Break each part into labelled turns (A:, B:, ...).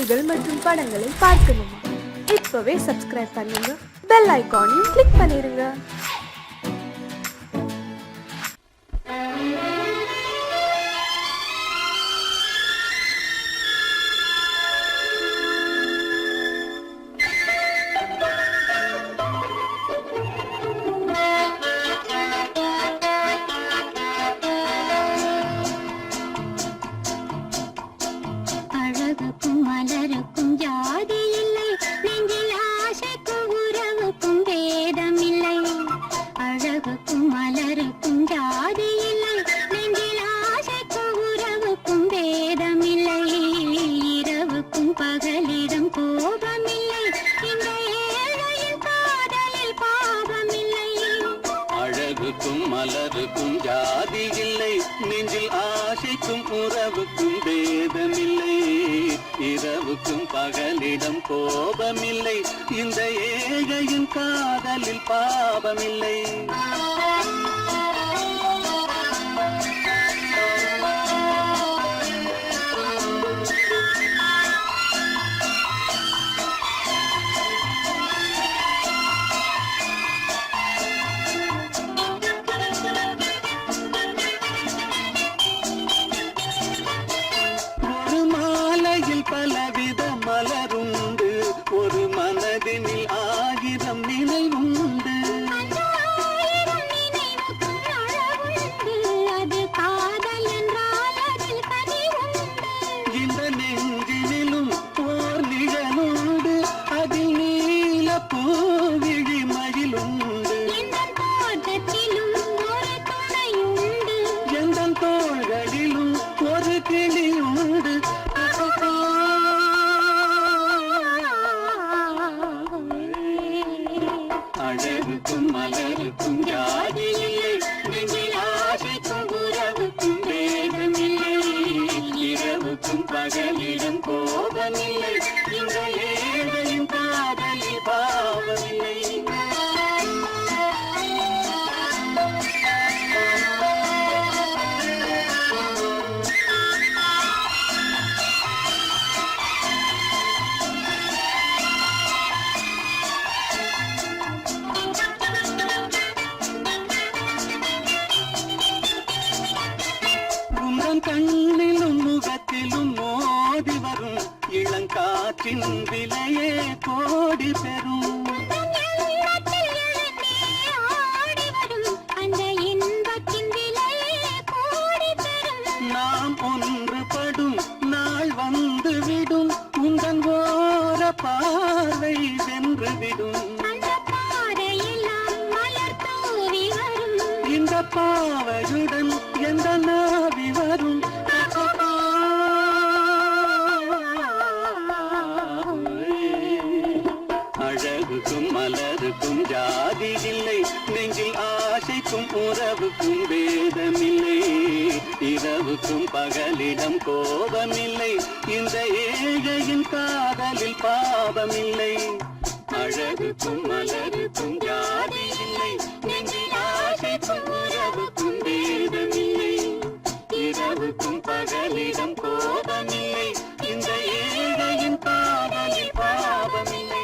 A: பாடல்கள் மற்றும் படங்களை பார்க்கணுமா? இப்பவே சப்ஸ்கிரைப் பண்ணுங்க, பெல் ஐகானையும் கிளிக் பண்ணிருங்க.
B: மலருக்கும் ஜாதி இல்லை, நெஞ்சில் ஆசைக்கும் உறவுக்கும் பேதமில்லை. இரவுக்கும் பகலிடம் கோபமில்லை, இந்த ஏழையின் காதலில் பாவமில்லை. பலவித மலருண்டு, ஒரு மனதினில் 1000 நினைவுண்டு. இந்த நெஞ்சினிலும் ஓர் நிழலுண்டு, அதில் நீல பூவிழி மகிழுண்டு. எந்த தோள்களிலும் ஒரு கிளியுண்டு. அழகுக்கும் மலருக்கும் ஜாதி இல்லை, நெஞ்சில் ஆசைக்கும் உறவுக்கும் பேதமில்லை. இரவுக்கும் பகலிடம் கோபமில்லை, இந்த ஏழையின் காதலில் பாவமில்லை. கண்ணிலும் முகத்திலும் மோதி வரும் இளங்காற்றின் விலையே கோடி பெறும். நாம் ஒன்றுபடும் நாள் வந்துவிடும், உங்கள் ஓர பார்வை சென்றுவிடும். இந்த பாவையுடன் எந்த நாவி வரும். அழகுக்கும் மலருக்கும் ஜாதி இல்லை, நெஞ்சில் ஆசைக்கும் உறவுக்கும் பேதமில்லை. இரவுக்கும் பகலிடம் கோபமில்லை, இந்த ஏழையின் காதலில் பாவமில்லை. அழகுக்கும் மலருக்கும் ஜாதி இல்லை, நெஞ்சில் ஆசைக்கும் உறவுக்கும் பேதமில்லை. இரவுக்கும் பகலிடம் கோபமில்லை, இந்த ஏழையின் காதலில் பாவமில்லை.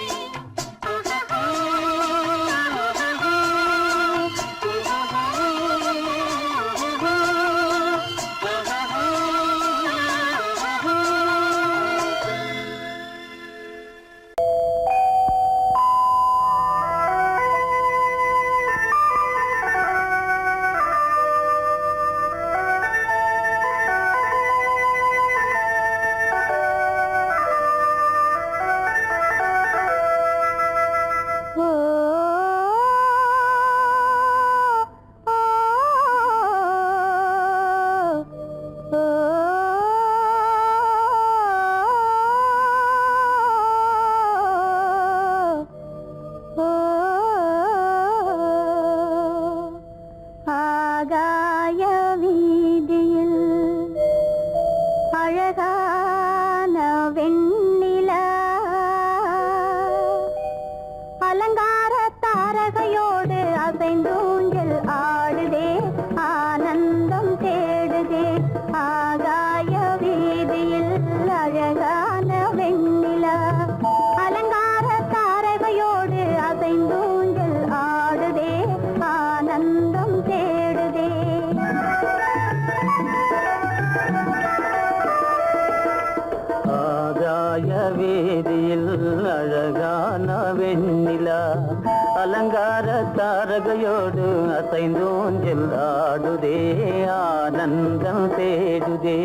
B: வீதியில் அழகான வெண்ணிலா அலங்கார தாரகையோடு அசைந்தோஞ்சல் ஆடுதே ஆனந்தம் தேடுதே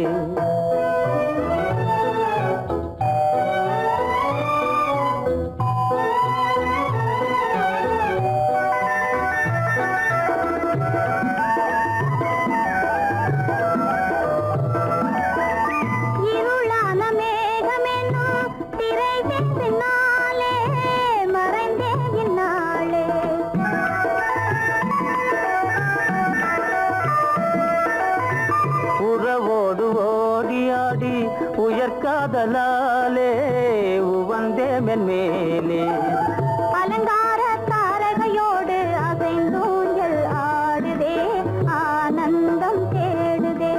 B: உயர்காதலாலே உவந்தே மென்மேலே
C: அலங்கார தாரகையோடு அசைந்தூஞ்சல் ஆடுதே ஆனந்தம் தேடுதே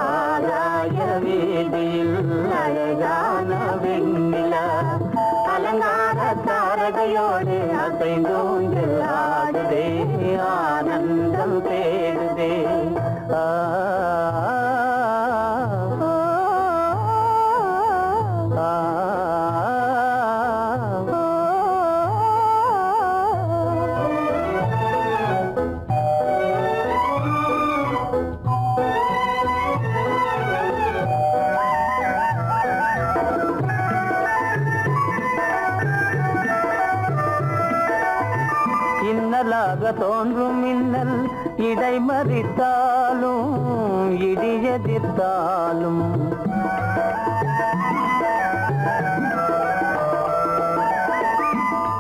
B: ஆகாய வீதியில் அழகான வெண்ணிலா அலங்கார தாரகையோடு அசைந்தூஞ்சல் ஆடுதே ஆனந்தம் தேடுதே இன்னலாக தோன்றும் மின்னல் இடைமறித்தாலும் இடியெதிர்த்தாலும்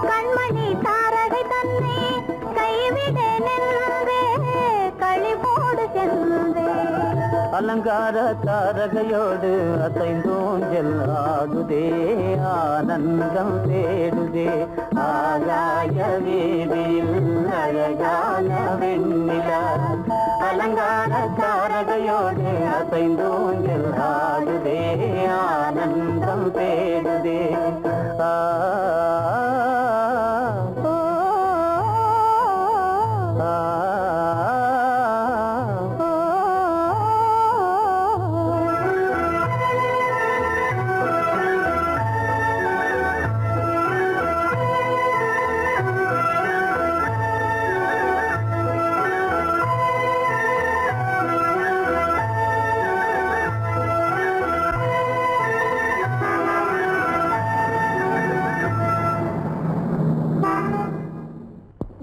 C: கண்மணி தாரகை தன்னை கைவிட நின்றே களிபோடு சென்றே
B: அலங்கார தாரகையோடு அசைந்தோஞ்சல் ஆடுதே ஆனந்தம் தேடுதே ஆகாய வீதியில் அழகான வெண்ணிலா அலங்கார தாரகையோடு அசைந்தோஞ்சல் ஆடுதே ஆனந்தம் தேடுதே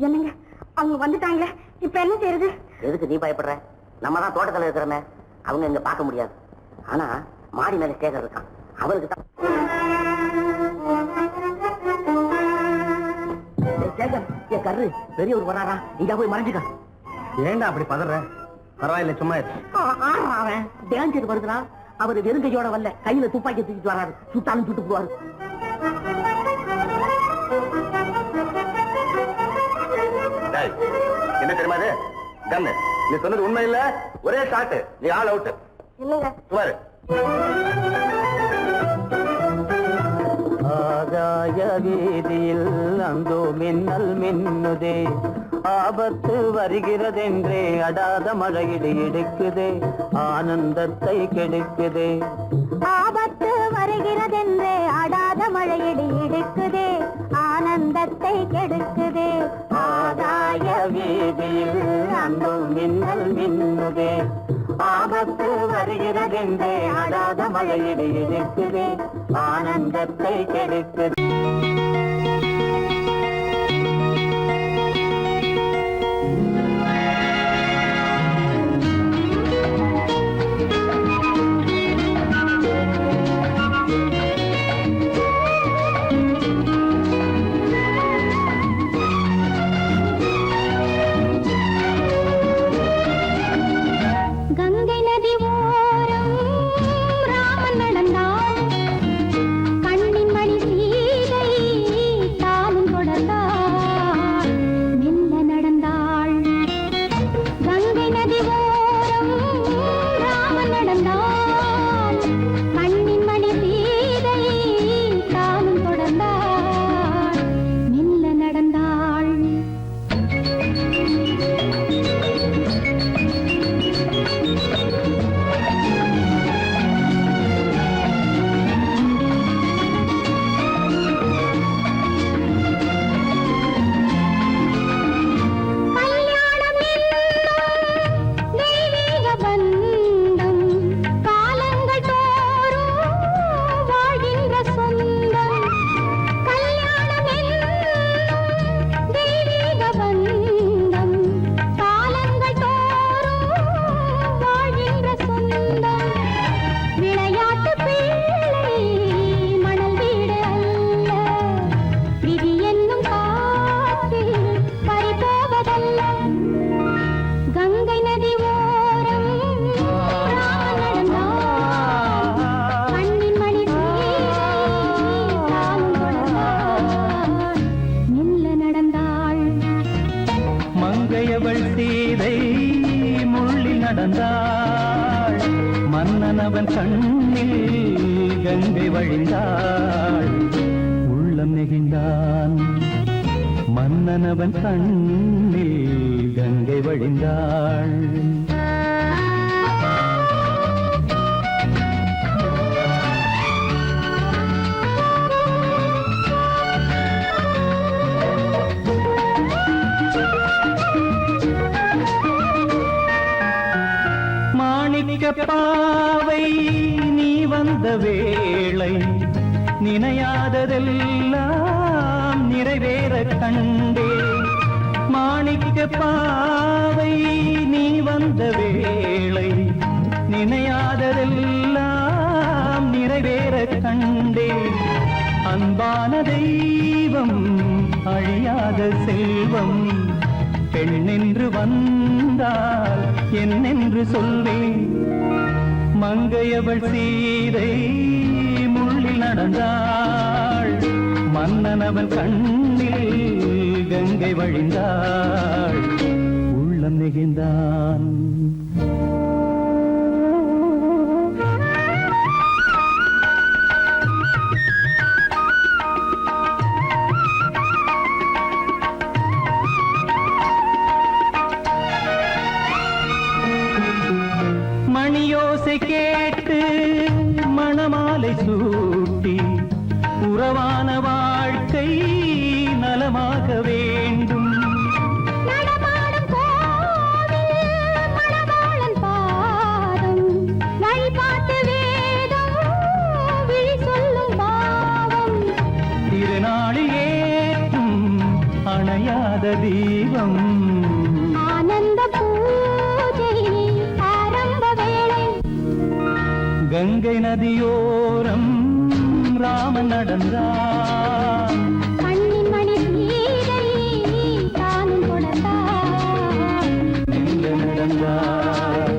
C: என்னங்க அவங்க வந்துட்டாங்களே இப்ப என்ன செய்யறது?
D: எதுக்கு நீ பயப்படுற? நம்ம தான் தோட்டத்துல இருக்கிறோமே, அவங்க இங்க பார்க்க முடியாது. ஆனா மாடி மேல ஸ்டேகர் இருக்கான், அவருக்கு தான். என் கரு பெரியவர் வராரா, இங்க போய் மறைஞ்சுக்க.
B: ஏண்டா அப்படி பதற? பரவாயில்ல, சும்மா
D: அவன் டேஞ்சர் வருதுனா, அவர் வெறுங்கையோட வரல, கையில துப்பாக்கி தூக்கிட்டு வராரு, சுட்டாலும் சுட்டு போவாரு.
B: என்ன தெரியுமா இது? கண்ணு, நீ சொன்னது உண்மை இல்ல, ஒரே ஷாட், நீ ஆல் அவுட்.
C: இல்லங்க
B: சுமாரு. ஆகாய வீதியில் அந்தோ மின்னல் மின்னுதே, ஆபத்து வருகிறதென்றே அடாத மழையிடு எடுக்குதே, ஆனந்தத்தை கெடுக்குதே.
C: ஆபத்து வருகிறதென்றே அடாத மழையிடி இடுக்குதே, ஆனந்தத்தை கெடுக்குதே.
B: ஆகாய வீதியில் அந்தோ மின்னல் மின்னுதே, ஆபத்து வருகிறதென்றே அடாத மழையிடு எடுக்குதே, ஆனந்தத்தை கெடுக்குதே.
C: கங்கை நதி ஓரம் ராமன் நடந்தான், கண்ணின் மணி சீ
E: நடந்தாள் மன்னன் அவன் கண்ணில் கங்கை வழிந்தாள் உள்ளம் நெகிழ்ந்தான் மன்னன் அவன் கண்ணில் கங்கை வழிந்தாள் பாவை நீ வந்த வேளை நினையாததெல்லாம் நிறைவேற கண்டே மாணிக்க பாவை நீ வந்த வேளை நினையாததெல்லாம் நிறைவேற கண்டே அன்பான தெய்வம் அழியாத செல்வம் பெண்ணென்று வந்தால் என்னென்று சொல்வேன் மங்கையவள் சீதை முள்ளில் நடந்தாள் மன்னன் அவன் கண்ணில் கங்கை வழிந்தாள் உள்ளம் நெகிழ்ந்தான் மணியோசை கேட்டு மணமாலை சூட்டி உறவான வாழ்க்கை நலமாக வேண்டும்
C: நடமாடும் கோவில் மணவாளன் பாதம் வழிபாட்டு வேதம் விழி சொல்லும் பாவம்
E: திருநாளில் ஏற்றும் அணையாத தீபம்
C: ஆனந்த பூஜை ஆரம்ப வேளை
E: கங்கை நதியோரம் ராமன் நடந்தான்
C: கண்ணின் மணி சீதை தானும் கொடுத்தார்
E: எங்க நடந்தார்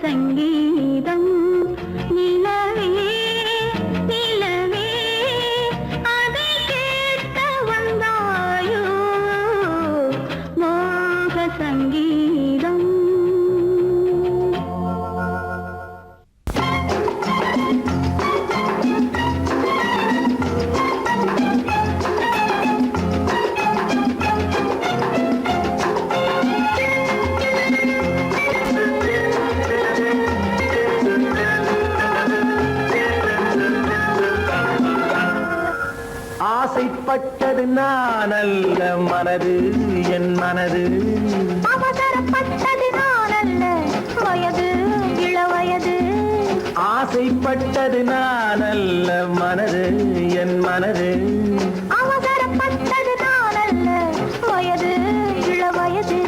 C: சங்கீதம் நிலவே நிலவே அதை கேட்க வந்தாயோ மோக சங்கீதம்.
E: ஆசைப்பட்டது நான் அல்ல மனது என் மனது,
C: அவசரப்பட்டது நான் அல்ல வயது இளவயது.
E: ஆசைப்பட்டது நான் அல்ல மனது என் மனது,
C: அவசரப்பட்டது நான் அல்ல வயது இளவயது.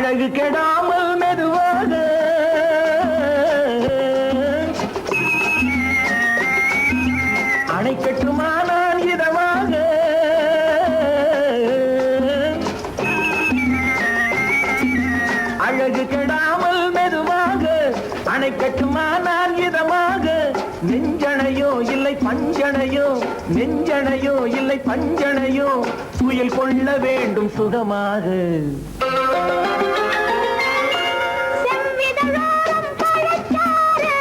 E: அழகு கெடாமல் மெதுவாக அணை கட்டுமா நான் இதமாக, அழகு கெடாமல் மெதுவாக அணை கட்டுமா நான் இதமாக, நெஞ்சணையோ இல்லை பஞ்சணையோ, நெஞ்சணையோ இல்லை பஞ்சணையோ, துயில் கொள்ள வேண்டும் சுகமாக.
C: செவ்விதழோரம் பழச்சாறு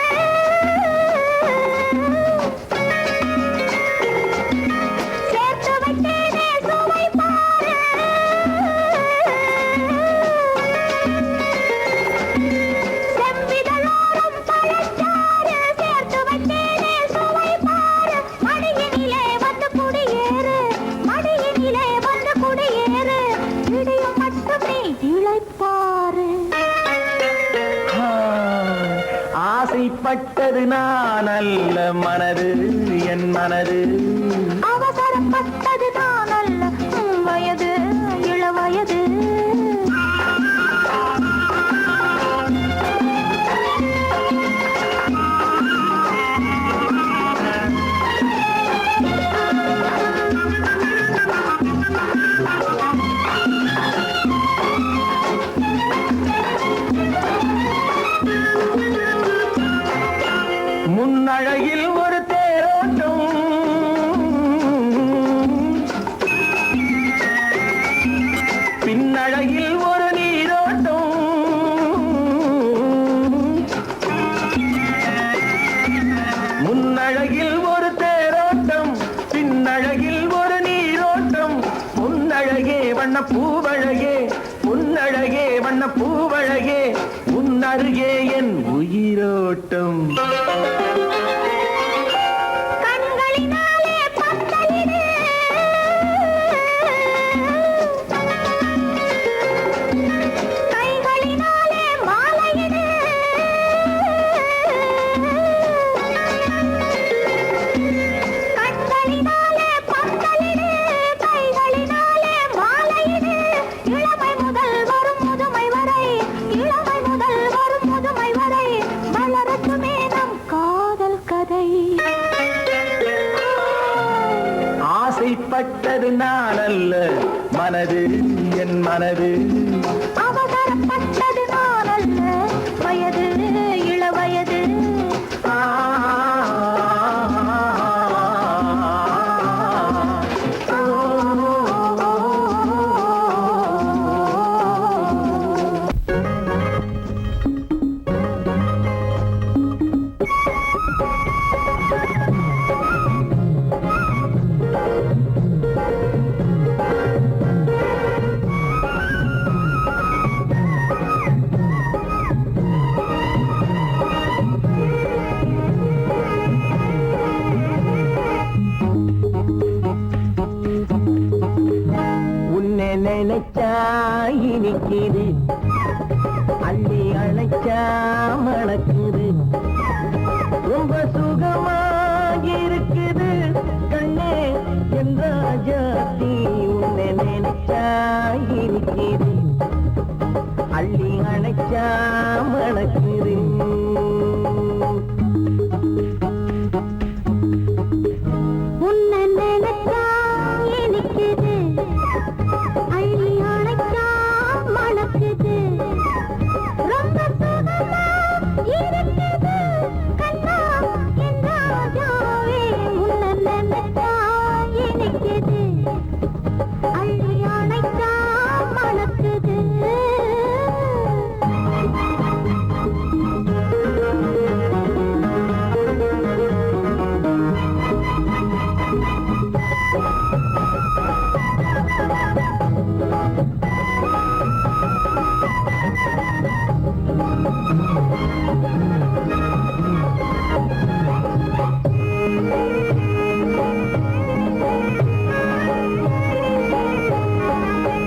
C: சேர்த்து வைத்தேனே சுவை பாரு. செவ்விதழோரம் பழச்சாறு சேர்த்து வைத்தேனே சுவை பாரு. மடியினிலே வந்து குடியேறு, மடியினிலே வந்து குடியேறு, இடையும் மட்டும் நீ இளைப்பாரு.
E: ஆசைப்பட்டது நான் அல்ல மனது என் மனது,
C: அவசரப்பட்டது நான் அல்ல வயது இளவயது.
E: முன்னழகில் ஒரு தேரோட்டம், பின்னழகில் ஒரு நீரோட்டம், முன்னழகில் ஒரு தேரோட்டம், பின்னழகில் ஒரு நீரோட்டம், பொன்னழகே வண்ண பூவழகே, பொன்னழகே வண்ண பூவழகே, உன்னருகே என் உயிரோட்டம்.
C: கண்களினாலே பந்தலிடு, கைகளினாலே மாலையிடு, கண்களினாலே பந்தலிடு, கைகளினாலே மாலையிடு. இளமை முதல் வரும் முதுமை வரை, இளமை முதல் வரும் முதுமை வரை, வளரட்டுமே நம் காதல் கதை.
E: ஆசைப்பட்டது நான் அல்ல மனது என் மனது,
C: அவசரப்பட்டது நான் அல்ல வயது இளவயது.
E: ஆ, உன்னை நினைச்சா இனிக்குது, அள்ளி அழைச்சா மணக்குது, ரொம்ப சுகமாயிருக்குது கண்ணே என் ராஜாத்தி. உன்னை நினைச்சா இனிக்குது அள்ளி அணைச்சா மணக்குது
C: உன்னை நினைச்சா இனிக்குது அள்ளி அணைச்சா மணக்குது ரொம்ப சுகமா இருக்குது கண்ணா என் ராஜாவே உன்னை நினைச்சா இனிக்குது அள்ளி அணைச்சா மணக்குது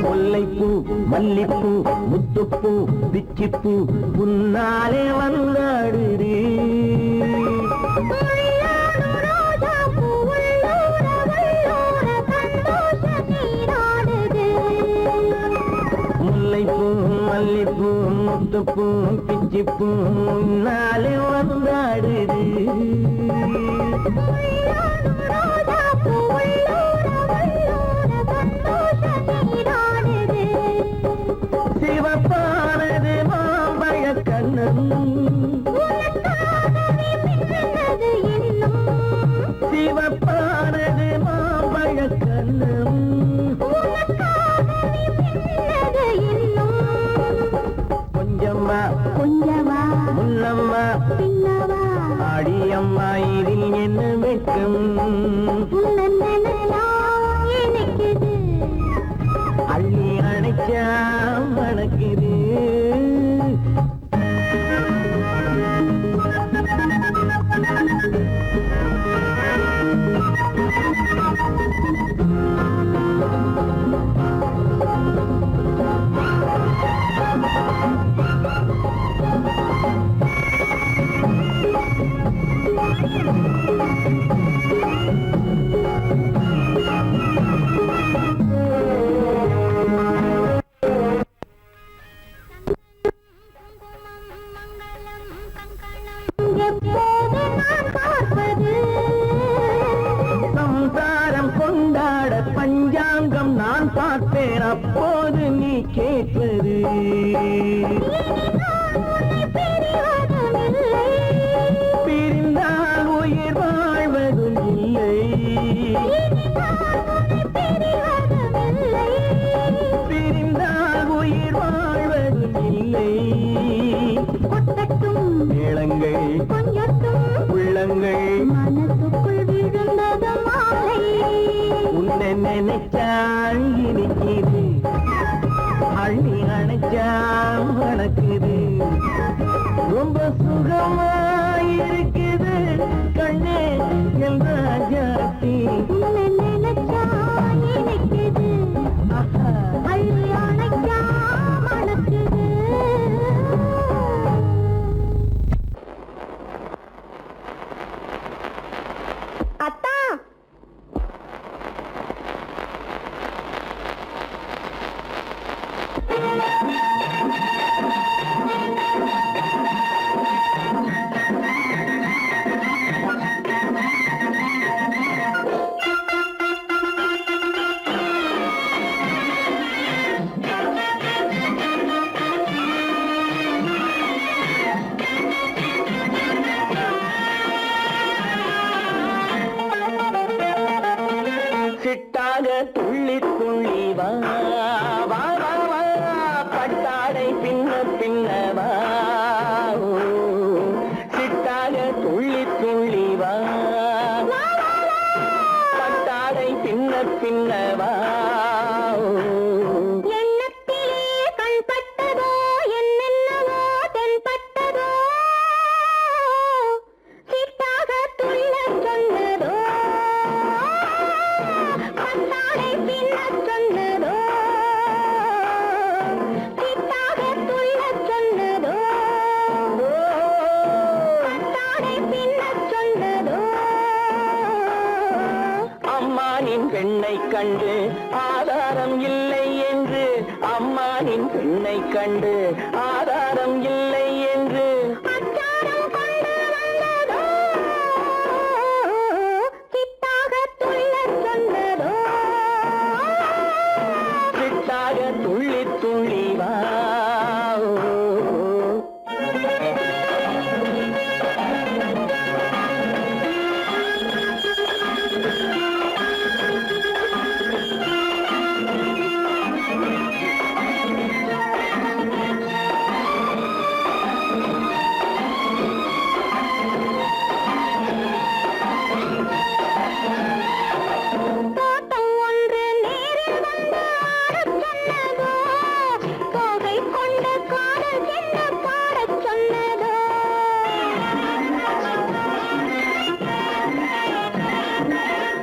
E: முல்லைப்பூ மல்லிப்பூ முத்துப்பூ பிச்சிப்பூ உன்னாலே வந்தாடுது முல்லைப்பூ மல்லிப்பூ முத்துப்பூ பிச்சிப்பூ உன்னாலே வந்தாடுது சிவப்பானது மாம்பழ கண்ணம் சிவப்பானது மாம்பழ கண்ணம் கொஞ்சம்மா
C: கொஞ்சமா
E: முன்னம்மா
C: பின்னவா
E: அடியம்மா இதில் என்ன வெட்கம்
C: உன்னை நினைச்சா இனிக்குது
E: அள்ளி அணைச்சா மணக்குது
C: எப்போது நான் பார்ப்பது
E: சம்சாரம் கொண்டாட பஞ்சாங்கம் நான் பார்ப்பேன் அப்போது நீ கேட்பது பிரிந்தால் உயிர் வாழ்வதும் இல்லை பிரிந்தால் உயிர் வாழ்வதும் இல்லை
C: கொட்டட்டும்
E: மேளங்கள்
C: கொஞ்சட்டும்
E: உள்ளங்கள்
C: மனசுக்குள் விழுந்தது மாலை
E: உன்னை நினைச்சால் இனிக்குது அள்ளி அணைச்சா மணக்குது ரொம்ப சுகமாயிருக்குது கண்ணே என் ராஜாத்தி
C: உன்னை நினைச்சா இனிக்குது
E: ஆஹா
C: அள்ளி அணைச்சா மணக்குது அத்தா
E: வரும் பெண்ணை கண்டு ஆதாரம் இல்லை என்று
C: அச்சாரம் கொண்டு வந்ததோ சித்தாக துள்ளச் சொன்னதோ
E: சிட்டாக துள்ளி துள்ளி வா
C: தோட்டம் ஒன்று நேரில் வந்து ஆடச் சொன்னதோ தோகை கொண்ட காதல் என்ன பாடச் சொன்னதோ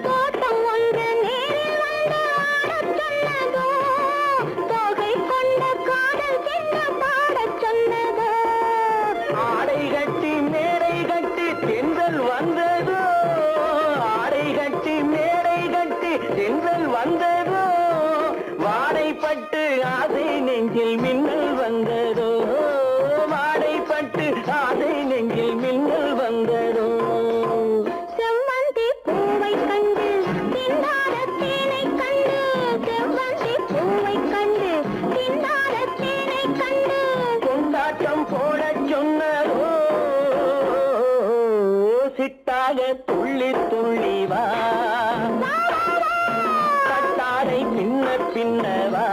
C: தோட்டம் ஒன்று நேரில் வந்து ஆடச் சொன்னதோ தோகை கொண்ட காதல் என்ன பாடச் சொன்னதோ
E: ஆடை கட்டி மேடை கட்டி தென்றல் வந்ததோ ஆடை கட்டி மேடை கட்டி தென்றல் வந்ததோ வாடைப்பட்டு ஆசை நெஞ்சில் மின்னல் வந்ததோ வாடைப்பட்டு ஆசை நெஞ்சில் மின்னல் வந்ததோ
C: செவ்வந்தி பூவை கண்டு திண்டாட தேனை கண்டு செவ்வந்தி பூவை கண்டு திண்டாட தேனை கண்டு
E: கொண்டாட்டம் போடச் சொன்னதோ சிட்டாக துள்ளி துள்ளி வா கட்டாரை பின்ன பின்னவா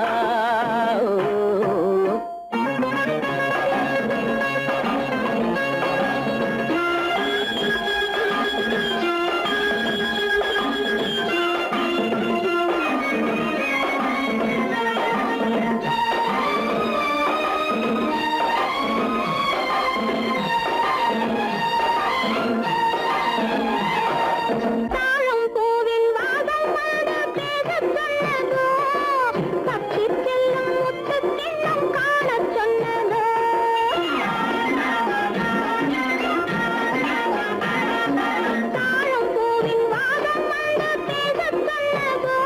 C: தாழம் பூவின் வாசம் வந்து பேசச் சொன்னதோ தப்பிச் செல்லும் முத்துக் கிண்ணம் காணச் சொன்னதோ தாழம் பூவின் வாசம் வந்து பேசச் சொன்னதோ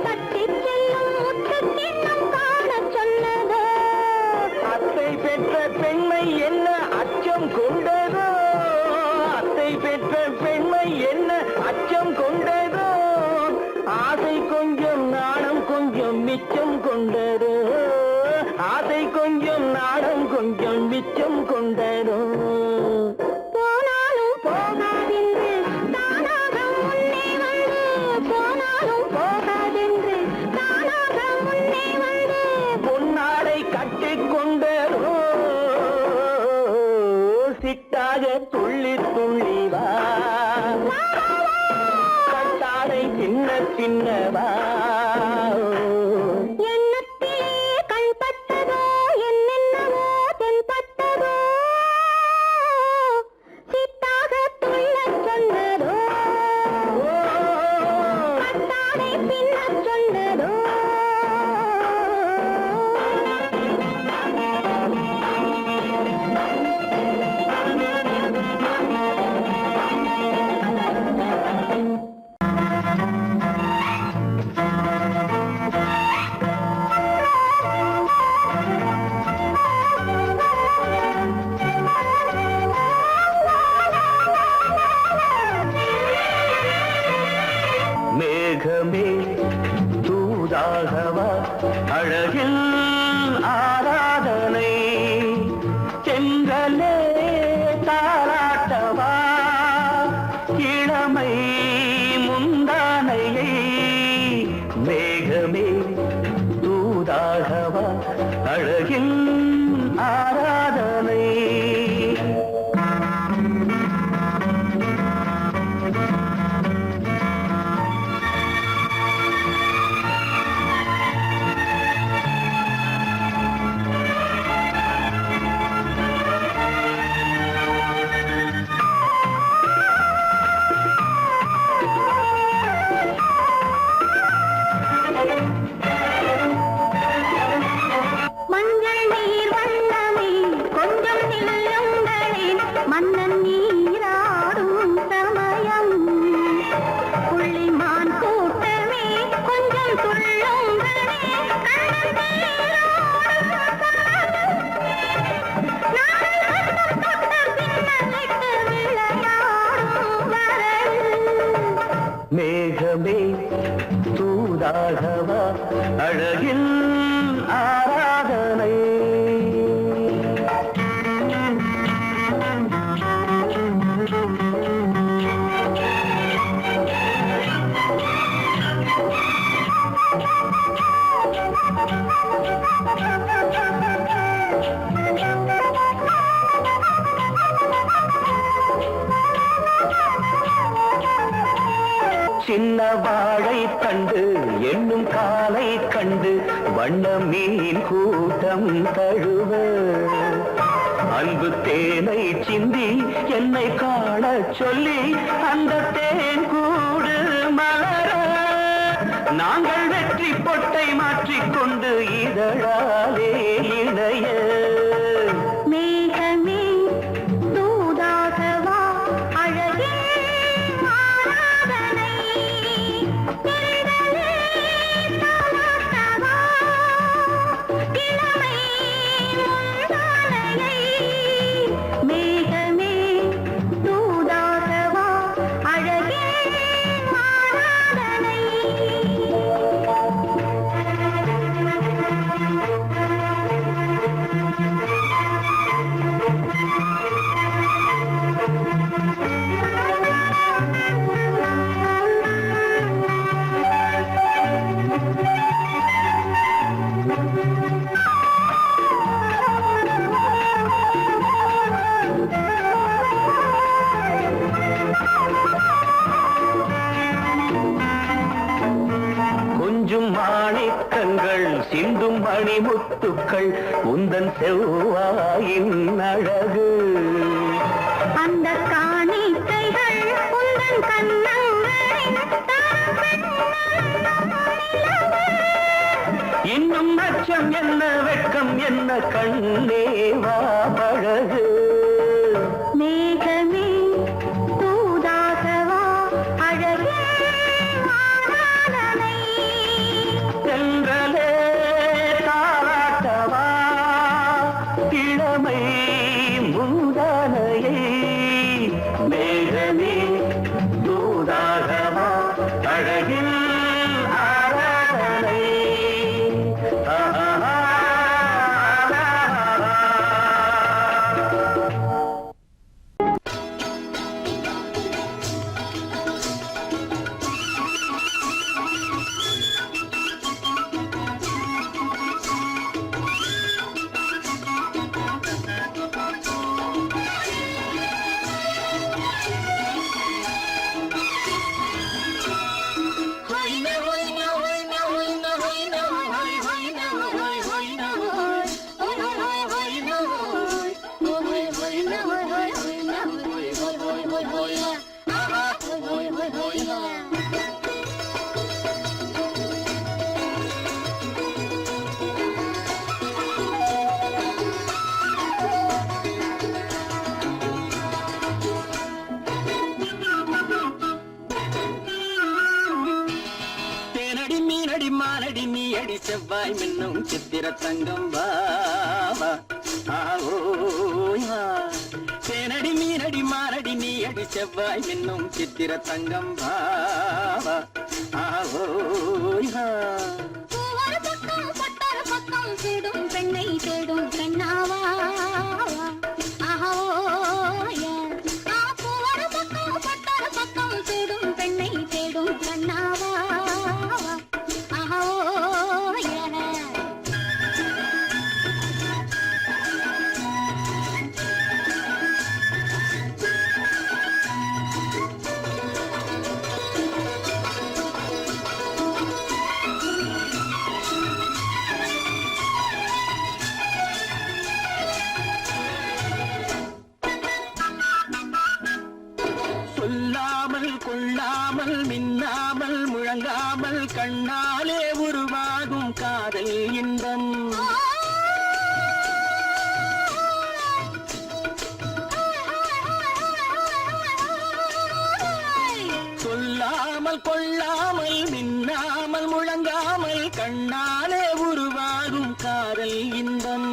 C: தப்பிச் செல்லும் முத்துக் கிண்ணம் காணச் சொன்னதோ
E: அத்தை பெற்ற பெண்மை என்ன அச்சம் கொண்டதோ அத்தை பெற்ற பெண்மை என்ன அச்சம் கொண்டதோ ஆசை கொஞ்சம் நாணம் கொஞ்சம் மிச்சம் கொண்டதோ ஆசை கொஞ்சம் நாணம் கொஞ்சம் மிச்சம் கொண்டதோ
C: போனாலும் போகாதென்று தானாக முன்னே வந்து போனாலும் போகாதென்று தானாக முன்னே வந்து
E: பொன்னாடை கட்டிக் கொண்டதோ சிட்டாக துள்ளி துள்ளி வா கட்டாடை சின்ன சின்னவா
C: எண்ணத்திலே கண்பட்டதோ என்னென்னவோ தென்பட்டதோ சித்தாக துள்ளச் சொன்னதோ கட்டாடை பின்னச் சொன்னதோ
E: மேகமே தூதாகவா அழகில் ஆராதனை செங்கலே தாராட்டவா இளமை முந்தானையை மேகமே தூதாகவா அழகில் ஆராதனை
C: மஞ்சள்
E: அழகில் ஆராதனை. சின்ன வாழை தண்டு என்னும் காலை கண்டு வண்ண மீன் கூட்டம் தழுவ அன்பு தேனை சிந்தி என்னை காண சொல்லி அந்த தேன் கூடு மலர நாங்கள் வெற்றி பொட்டை மாற்றிக்கொண்டு இதழாலே இணைய
C: மேகமே தூதாகவா அழகே ஆராதனை தென்றலே தாலாட்டவா இளமை முந்தானையை மேகமே தூதாகவா அழகே ஆராதனை.
E: கொஞ்சும் மாணிக்கங்கள் சிந்தும் மணிமுத்துக்கள் உந்தன் செவ்வாயின் அழகு
C: அந்த காணிக்கைகள் உந்தன் கண்ணங்களின்
E: இன்னும் அச்சம் என்ன வெட்கம் என்ன கண்ணே வா பழகு
C: மேகமே தூதாகவா அழகே ஆராதனை
E: சென்றலே தாராட்டவா இளமை மூதானையை மேகமே தூதாகவா அழகில் ஆராதனை. தேனடி மீனடி மானடி நீ அடி செவ்வாய் மின்னும் சித்திர தங்கம் வாவா ஆவோயா. தேனடி மீனடி மானடி நீ அடி செவ்வாய் மின்னும் சித்திர தங்கம் வாவா ஆவோயா.
C: பூவர பக்கம் பட்டர பக்கம் தேடும் பெண்ணை தேடும் பெண்ணாவா ஆஹோய பூவர பக்கம் பட்டர பக்கம் தேடும் பெண்ணை தேடும் பெண்ணாவா ஆஹோய.
E: சொல்லாமல் கொள்ளாமல் மின்னாமல் முழங்காமல் கண்ணாலே உருவாகும் காதல் இன்பம். சொல்லாமல் கொள்ளாமல் மின்னாமல் முழங்காமல் கண்ணாலே உருவாகும் காதல் இன்பம்.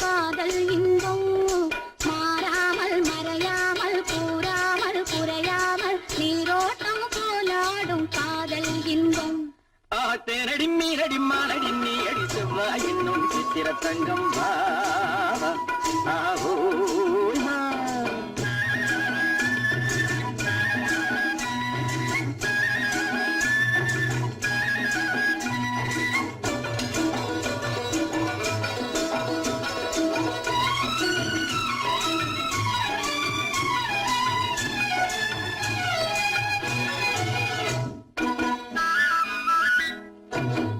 C: காதல் இன்பம் மாறாமல் மறையாமல் கூறாமல் குறையாமல்
E: தேனடி மீனடி மானடி நீ அடி செவ்வாய் என்னும் சித்திர தங்கம் வா ஆஹோ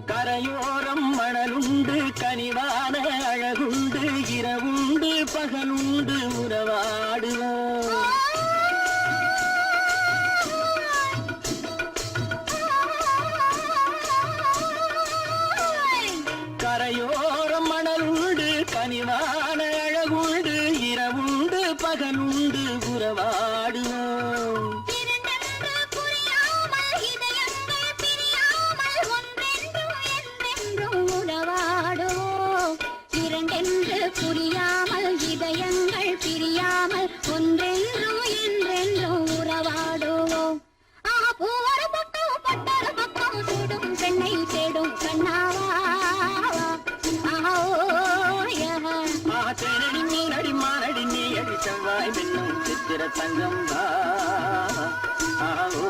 E: கரையோரம் மணலுண்டு கனிவான அழகுண்டு இரவுண்டு பகலுண்டு உறவாடுவோம் கரையோரம் மணலுண்டு கனிவான அழகுண்டு இரவுண்டு பகலுண்டு உறவாடுவோம்
C: புரியாமல் இதயங்கள் பிரியாமல் ஒன்றென்றும் என்றென்றும் உறவாடுவோம் பூவர பக்கம் பட்டர பக்கம் சூடும் பெண்ணை தேடும் கண்ணாவா
E: தேனடி மீனடி மானடி நீ அடி செவ்வாய் என்னும் சித்திர தங்கம் வா ஆஹோ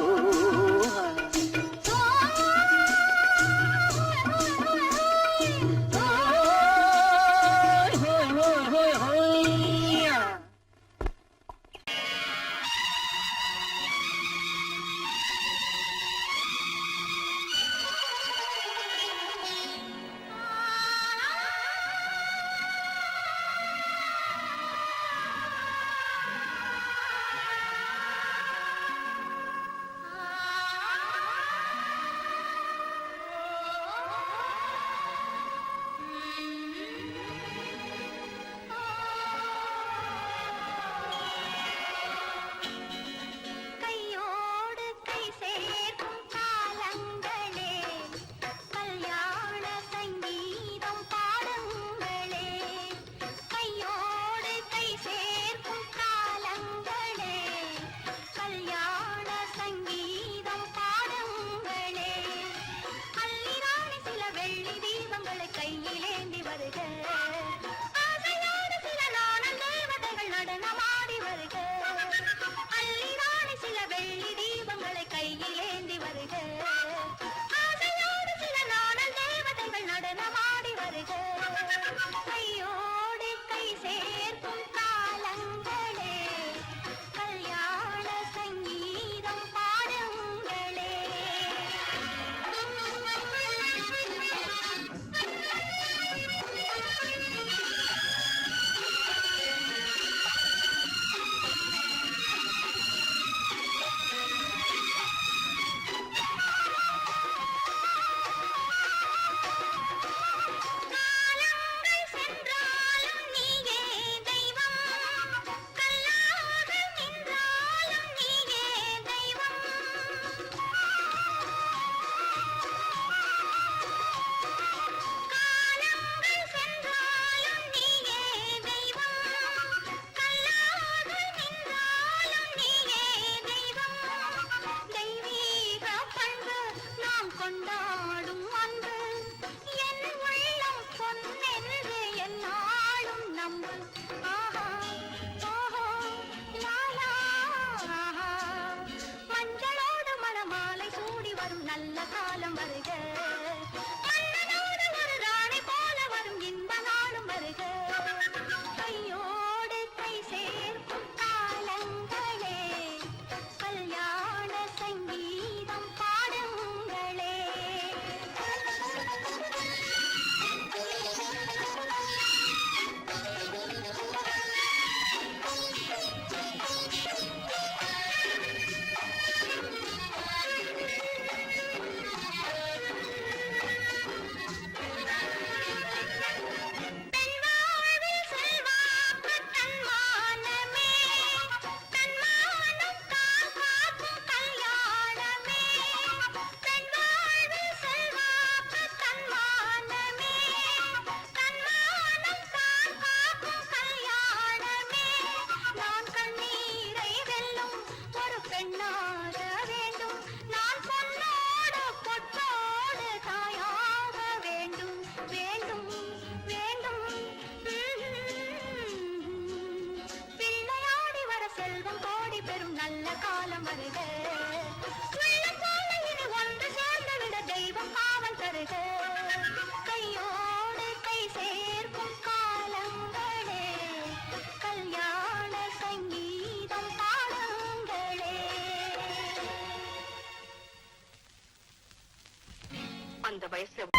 C: காலம் வருக உள்ள சாலையினை ஒன்று சேர்ந்துவிட தெய்வம் காவல் தருக கையோடு கை சேர்க்கும் காலங்களே கல்யாண சங்கீதம் பாடுங்களே அந்த வயசு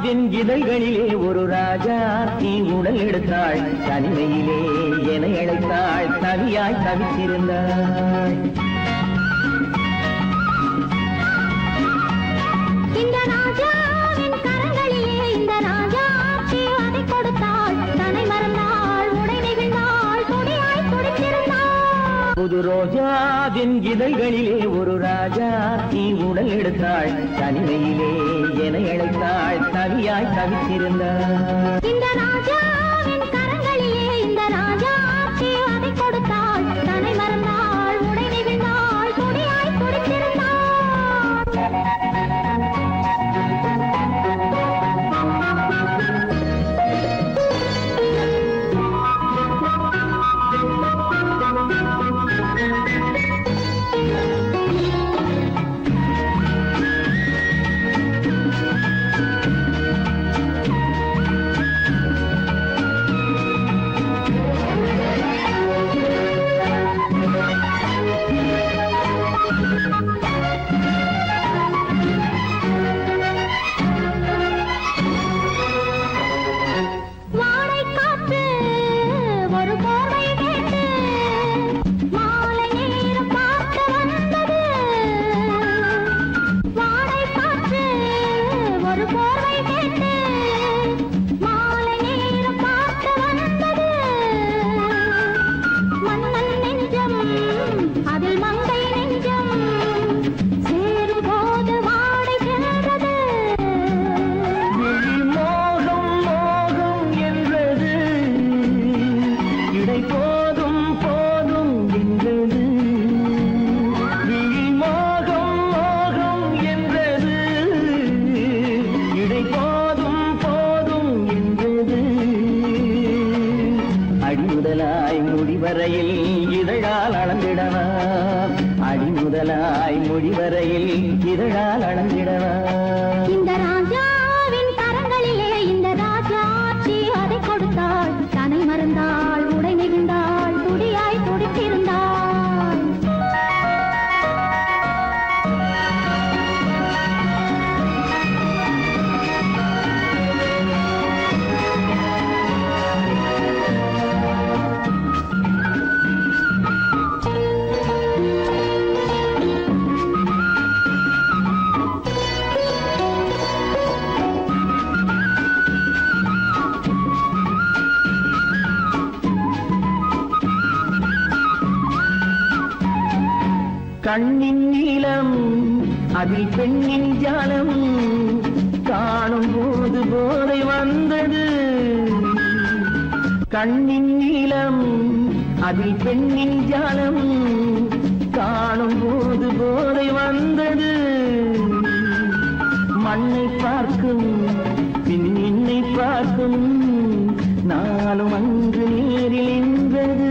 E: ரோஜாவின் இதழ்களிலே ஒரு ராஜா தீ உடல் எடுத்தாள் தனிமையிலே என அழைத்தாள் தவியாய் தவித்திருந்தாள்
C: இந்த ராஜாவின் கரங்களிலே இந்த ராஜா அதை கொடுத்தாள் தன்னை மறந்தாள் உடை நெகிழ்ந்தாள் துடியாய் துடித்திருந்தாள்
E: புது ரோஜாவின் இதழ்களிலே ஒரு ராஜா தீ உடல் எடுத்தாள் தனிமையிலே என அழைத்தாள் தவியாய் தவித்திருந்தாள்
C: இந்த ராஜாவின் கரங்களிலே இந்த ராஜா அதை கொடுத்தாள் தன்னை மறந்தாள் உடை நெகிழ்ந்தாள் துடியாய் துடித்திருந்தாள்
E: இதழால் அளந்திடவா அடிமுதலாய் முடிவரையில் இதழால் அளந்திடவா
C: இந்த ராஜாவின் கரங்களிலே இந்த ராஜா அதை கொடுத்தாள் தன்னை மறந்தாள் உடை நெகிழ்ந்தாள் துடியாய் துடித்திருந்தாள்
E: கண்ணின் நீளம் அதில் பெண்ணின் ஜாலம் காணும் போது போதை வந்தது கண்ணின் நீளம் அதில் பெண்ணின் ஜாலம் காணும் போது போதை வந்தது மண்ணை பார்க்கும் பின் என்னை பார்க்கும் நானும் அங்கு நேரில் என்றது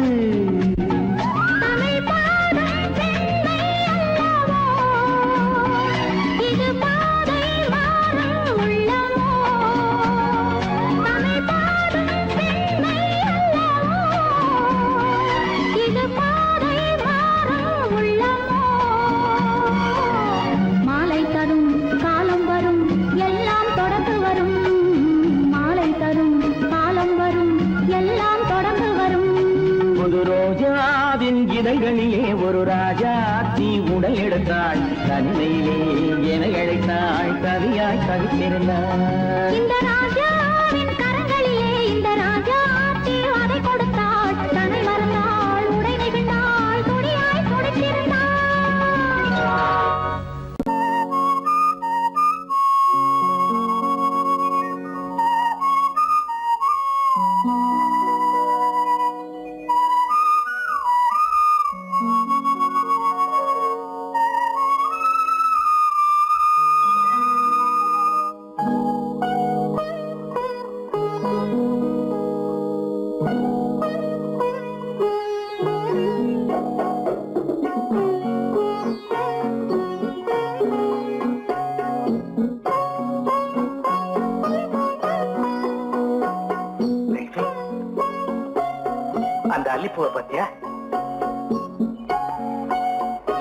E: இதழ்களிலே ஒரு ராஜா தீ உடல் எடுத்தாள் தன்னையிலே என அழைத்தாள் கவியாய் கவித்திருந்தாள்
C: இந்த ராஜாவின் கரங்களிலே இந்த ராஜா அதை கொடுத்தாள் தன்னை மறந்தாள் உடை நெகிழ்ந்தாள் துடியாய் துடித்திருந்தாள்
B: அந்த அல்லிப்பூவை பத்தியா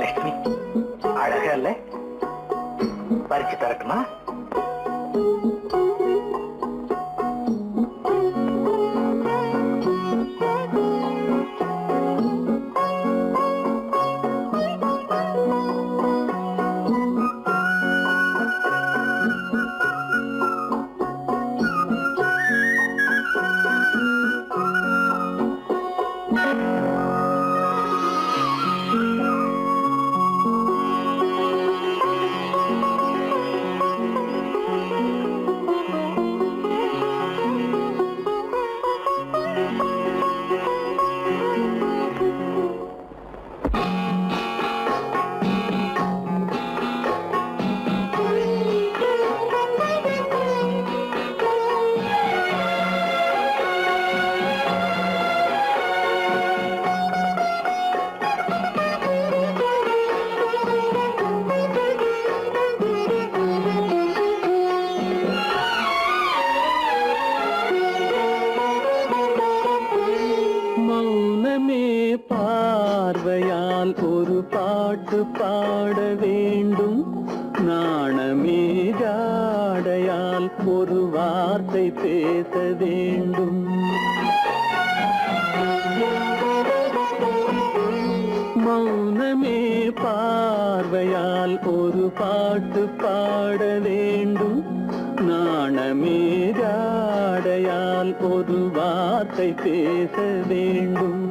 B: லட்சுமி அழகா இல்ல பறிச்சு தரட்டுமா
E: பாட்டு பாட வேண்டும் நாணமே ஜாடையால் ஒரு வார்த்தை பேச வேண்டும் மௌனமே பார்வையால் ஒரு பாட்டு பாட வேண்டும் நாணமே ஜாடையால் ஒரு வார்த்தை பேச வேண்டும்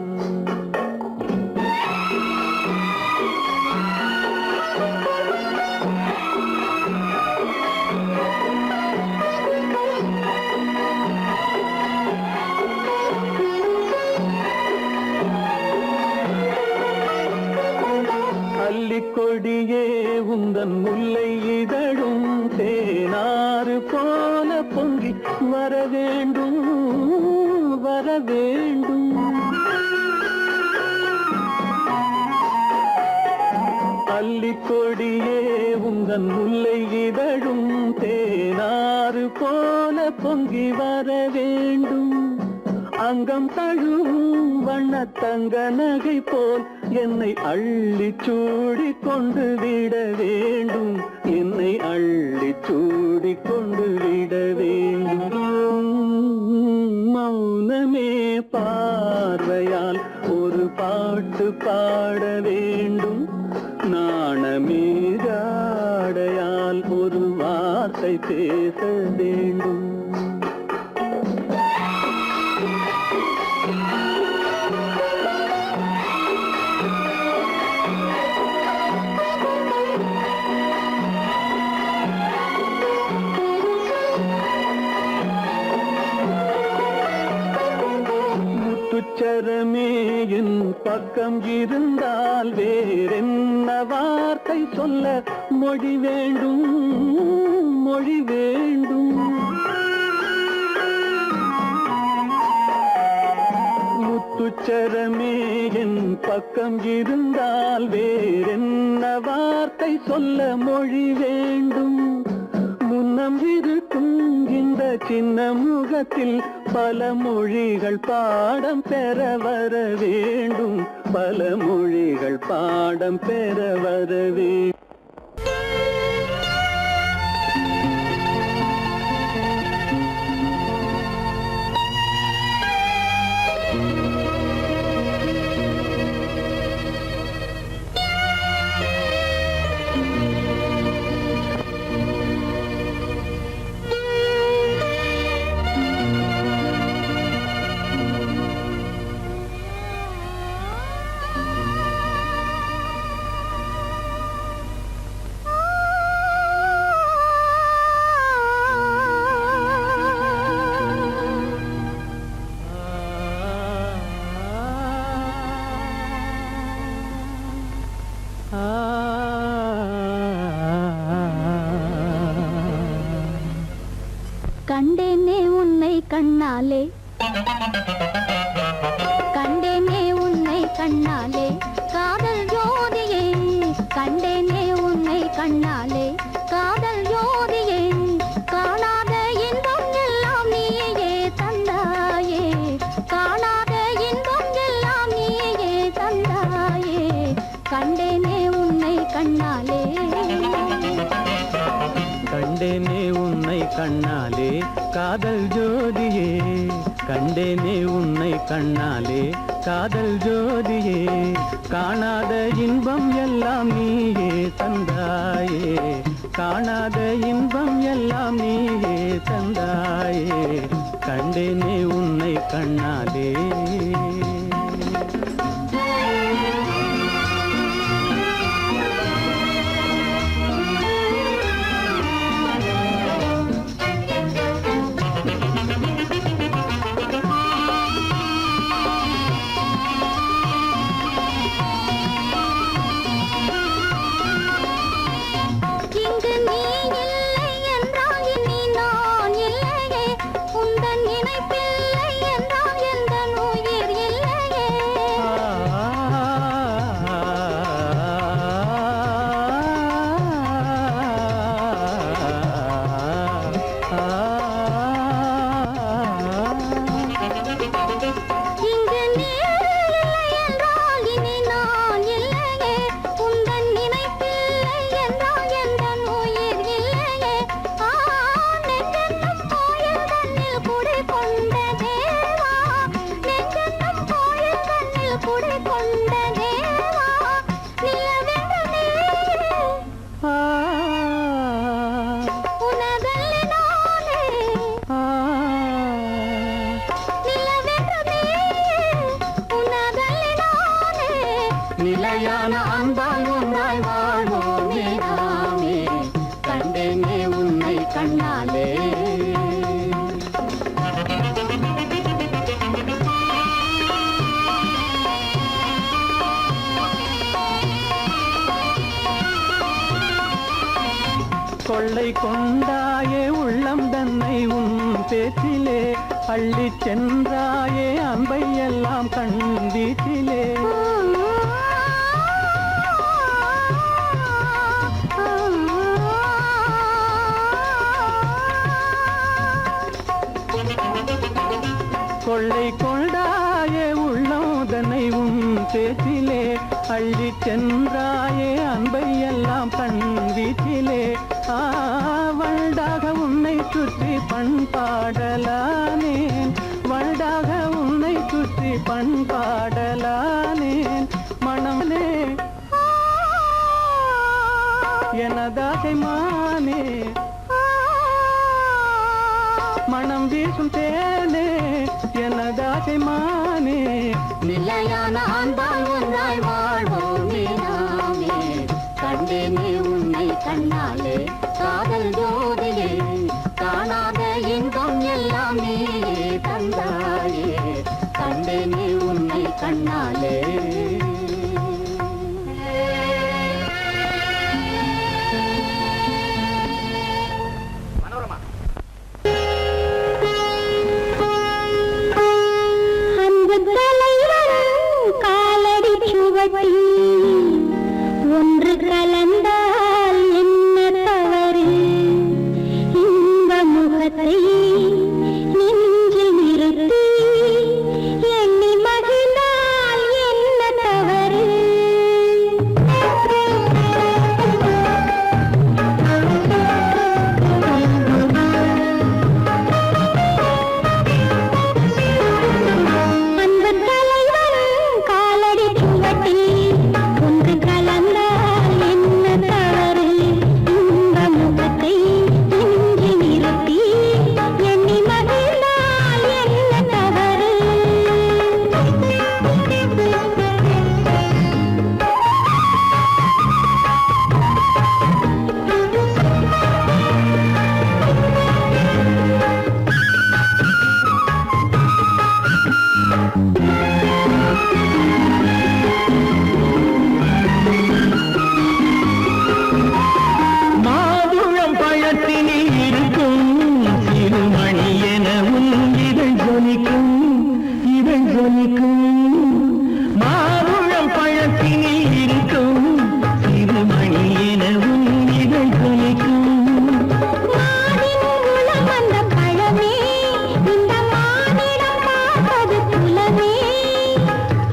E: கொடியே உந்தன் முல்லை இதழும் தேனாறு போல பொங்கி வர வேண்டும் வர வேண்டும் அல்லிக்கொடியே உந்தன் முல்லை இதழும் தேனாறு போல பொங்கி வர வேண்டும் அங்கம் தழுவும் வண்ணத்தங்க நகை போல் என்னை அள்ளி சூடி கொண்டு விட வேண்டும் என்னை அள்ளி சூடி கொண்டு விட வேண்டும் மௌனமே பார்வையால் ஒரு பாட்டு பாட வேண்டும் நாணமே ஜாடையால் ஒரு வார்த்தை பேச வேண்டும் முத்துச்சரமே என் பக்கம் இருந்தால் வேறென்ன வார்த்தை சொல்ல மொழி வேண்டும் மொழி வேண்டும் முத்துச்சரமே என் பக்கம் இருந்தால் வேறென்ன வார்த்தை சொல்ல மொழி வேண்டும் முன்னம் இருக்கும் இந்த சின்ன முகத்தில் பல மொழிகள் பாடம் பெற வர வேண்டும் பல மொழிகள் பாடம் பெற வர வேண்டும்
C: கண்டேனே உன்னை கண்ணாலே கண்டேனே உன்னை கண்ணாலே காதல் ஜோதியே கண்டேனே உன்னை கண்ணாலே காதல் ஜோதியே காணாத இன்பம் எல்லாம் நீயே தந்தாயே காணாத இன்பம் எல்லாம் நீயே தந்தாயே கண்டேனே உன்னை கண்ணாலே
E: கண்டேனே உன்னை கண்ணாலே காதல் ஜோதியே கண்டேனே உன்னை கண்ணாலே காதல் ஜோதியே காணாத இன்பம் எல்லாம் நீயே தந்தாயே காணாத இன்பம் எல்லாம் நீயே தந்தாயே கண்டேனே உன்னை கண்ணாலே
C: நினைப்பில்லை என்றால் எந்த நோய் நிலையான அன்பால் ஒன்றாய் வாழ்வோமே நாமே கண்டேனே உன்னை கண்ணாலே
E: கொள்ளை கொண்டாயே உள்ளம் தன்னை உன் பேச்சிலே அள்ளி சென்றாயே அன்பை எல்லாம் கண் வீட்டிலே கொள்ளை கொண்டாயே உள்ளம் தன்னை உன் பேச்சிலே அள்ளி சென்றாயே அன்பை எல்லாம் கண் வீட்டிலே வண்டாக உன்னை சுற்றி பண்பாடலானேன் வண்டாக உன்னை சுற்றி பண்பாடலானேன் மனமே எனதாசை மானே மனம் வீசும் தேனே எனதாசை மானே
C: நிலையான அன்பால் ஒன்றாய் வாழ்வோமே நாமே கண்டேனே உன்னை கண்ணாலே காதல் ஜோதியே காணாத இன்பம் எல்லாம் நீயே தந்தாயே கண்டேனே உன்னை கண்ணாலே ஒன்று கலந்தால் என்ன தவறு இந்த முகத்தை நெஞ்சில் நிறுத்தி எண்ணி மகிழ்ந்தால் என்ன தவறு அன்பு தலைவன் காலடி சுவட்டில் ஒன்று கலந்தால் என்ன தவறு இந்த முகத்தை நெஞ்சில் நிறுத்தி எண்ணி மகிழ்ந்தால் என்ன தவறு
E: மாதுளம் பழத்தினில் இருக்கும் சிறுமணி எனவும் இதழ் ஜொலிக்கும் மாதுளம் பழத்தினில் இருக்கும் சிறுமணி எனவும் இதழ் ஜொலிக்கும்
C: மானின் உளம் வந்த பழமே இந்த மானிடம் பார்ப்பது புலமே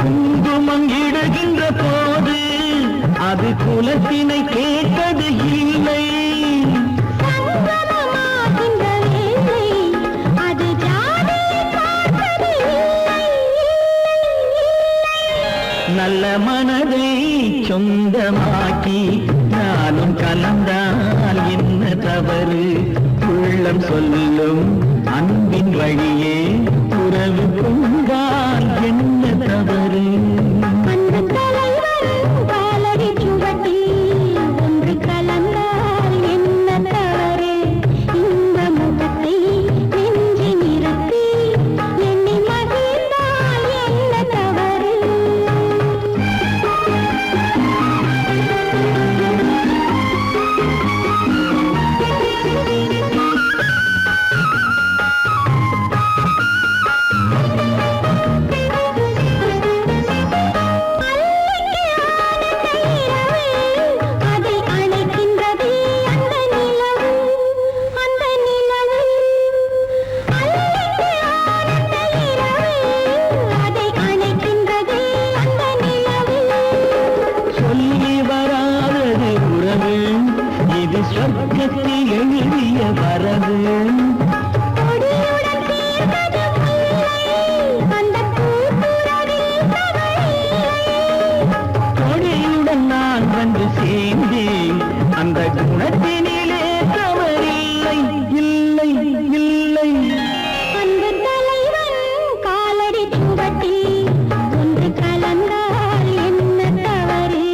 E: குங்குமம் இடுகின்ற போது அது குலத்தினை கேட்பது இல்லை
C: சங்கமமாகின்ற வேளை அது ஜாதியை பார்ப்பது இல்லை
E: நல்ல மனதை சொந்தமாக்கி நானும் கலந்தால் என்ன தவறு உள்ளம் சொல்லும் அன்பின் வழியே உறவு கொண்டால் என்ன தவறு
C: அந்த தலைவன் காலடி சுவட்டில் ஒன்று கலந்தால் என்ன தவறு இந்த முகத்தை நெஞ்சில் நிறுத்தி எண்ணி மகிழ்ந்தால் என்ன தவறு அதை அணைக்கின்றது அந்த நிலவு அந்த நிலவு அல்லைக்கு ஆனந்த இரவு அதை அணைக்கின்றது அந்த நிலவு
E: சொல்லி வராதது உறவு இது சொர்க்கத்தில் எழுதிய வரவு
C: கொடியுடன் சேர்ந்தது முல்லை அந்த கூட்டுறவில் தவறில்லை
E: கொடியுடன் நான் வந்து சேர்ந்தேன் அந்த குணத்தினிலே தவறில்லை இல்லை இல்லை
C: அன்பு தலைவன் காலடி சுவட்டில் ஒன்று கலந்தால் என்ன தவறு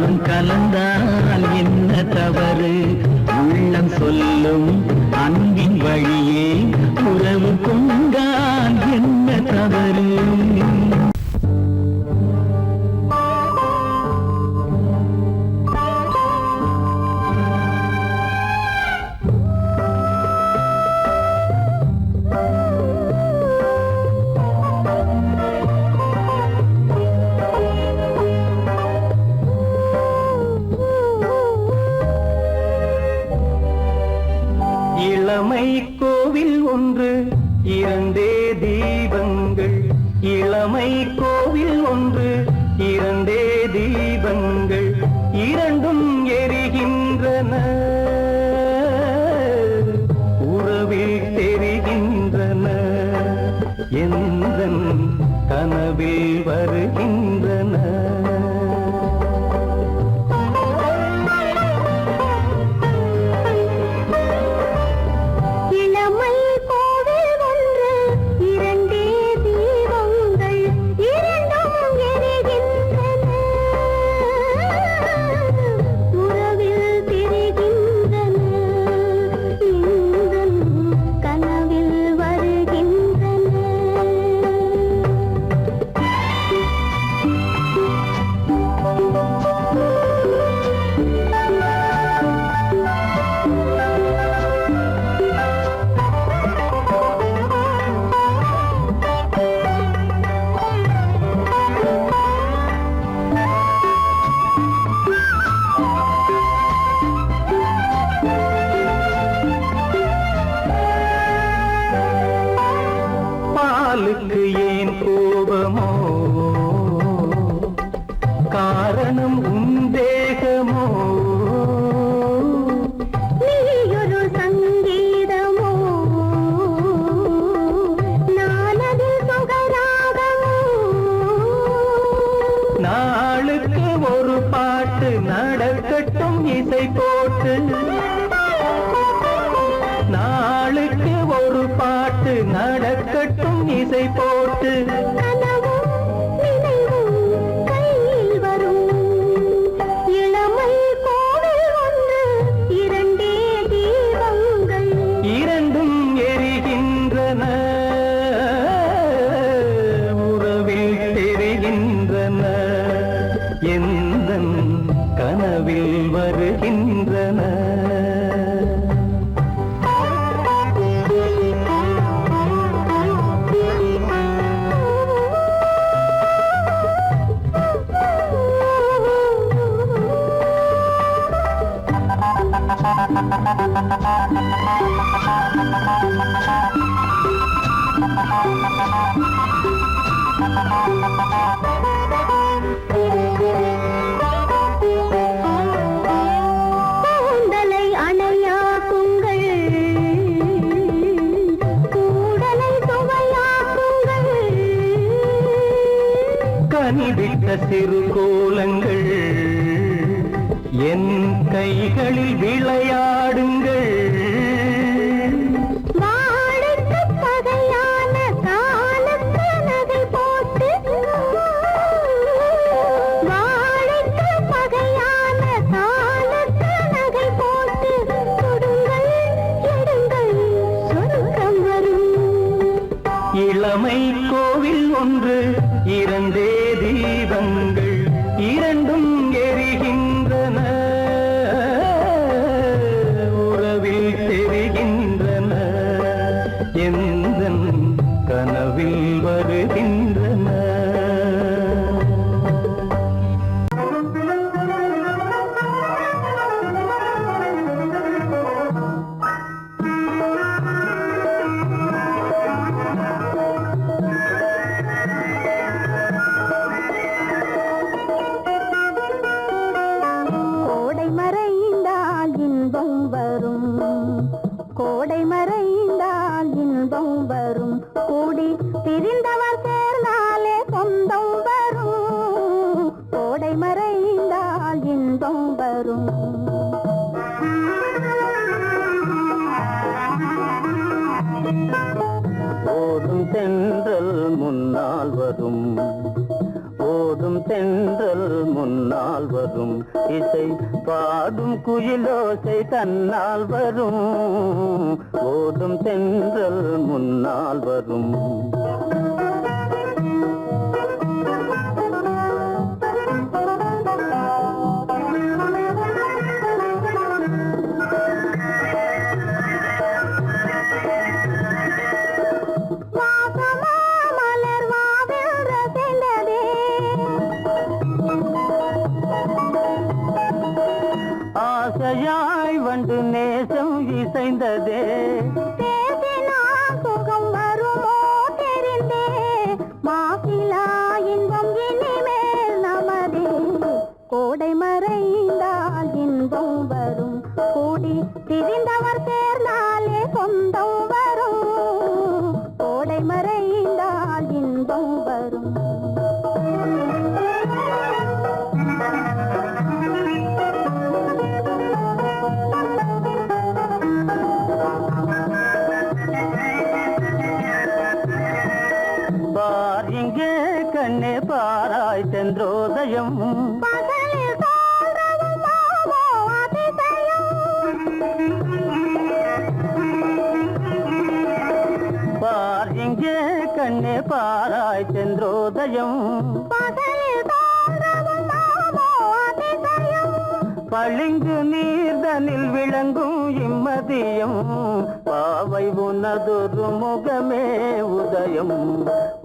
E: நானும் கலந்தால் என்ன தவறு உள்ளம் சொல்லும் அன்பின் வழியே உறவு கொண்டால் என்ன தவறு இளமை கோவில் ஒன்று இரண்டே தீபங்கள் இளமை கோவில் ஒன்று இரண்டே தீபங்கள் இரண்டும் எரிகின்றன உறவில் தெரிகின்றன எந்தன் கனவில் வருகின்றன பாலுக்கு ஏன் கோபமோ காரணம் உந்தேகமோ
C: நீயொரு சங்கீதமோ நானது சுகராகமோ
E: நாளுக்கு ஒரு பாட்டு நடக்கட்டும் இசை போட்டு நாளுக்கு ஒரு பாட்டு நடக்கட்டும் இசை போட்டு
C: கனவும் நினைவும் கையில் வரும் இளமை கோவில் ஒன்று இரண்டே தீபங்கள்
E: இரண்டும் எரிகின்றன உறவில் தெரிகின்றன எந்தன் கனவில் வருகின்றன
C: கூந்தலை அணையாக்குங்கள் கூடலை சுவையாக்குங்கள்
E: கனிவிட்ட சிறு கோலங்கள் என் கைகளில் விளையாடுங்கள்
C: வாழைக்கு பகையான காலத்து நகை போட்டு வாழைக்கு பகையான காலத்து நகை போட்டு கொடுங்கள் எடுங்கள் சொர்க்கம் வரும்
E: இளமை கோவில் ஒன்று இரண்டே தீபங்கள் இரண்டும் எரிகின்றன உறவில் தெரிகின்றன எந்தன் கனவில் வருகின்றன
C: கோடை மறைந்தால் இன்பம் வரும் கோடை மறைந்தால் இன்பம் வரும் கூடி பிரிந்தவர் சேர்ந்தாலே சொந்தம் வரும் கோடை மறைந்தால் இன்பம் வரும்
E: ஓடும் தென்றல் முன்னால் வரும்
F: ஓடும் தென்றல் முன்னால் வரும் இசை பாடும் குயிலோசை தன்னால் வரும் ஓடும் தென்றல் முன்னால் வரும் ஆசையாய் வந்து நேசம் இசைந்ததே
C: சுகம் வருமோ தெரிந்தே மாசிலா இன்பம் இனிமேல் நமதே கோடை மறைந்தால் இன்பம் வரும் கூடி திரிந்தவர் சேர்ந்தாலே சொந்தம் வரும் கோடை மறைந்தால் இன்பம் வரும்
F: பார் இங்கே கண்ணே பாராய் சென்றோதயம்
C: பகலில் தோன்றவும் மாமோ அதிசயம்
F: பார் இங்கே கண்ணே பாராய் சென்றோதயம்
C: பகலில் தோன்றவும் மாமோ அதிசயம்
F: பளிங்கு நீர்தனில் விளங்கும் இம்மதியம் பாவை உனதொரு முகமே உதயம்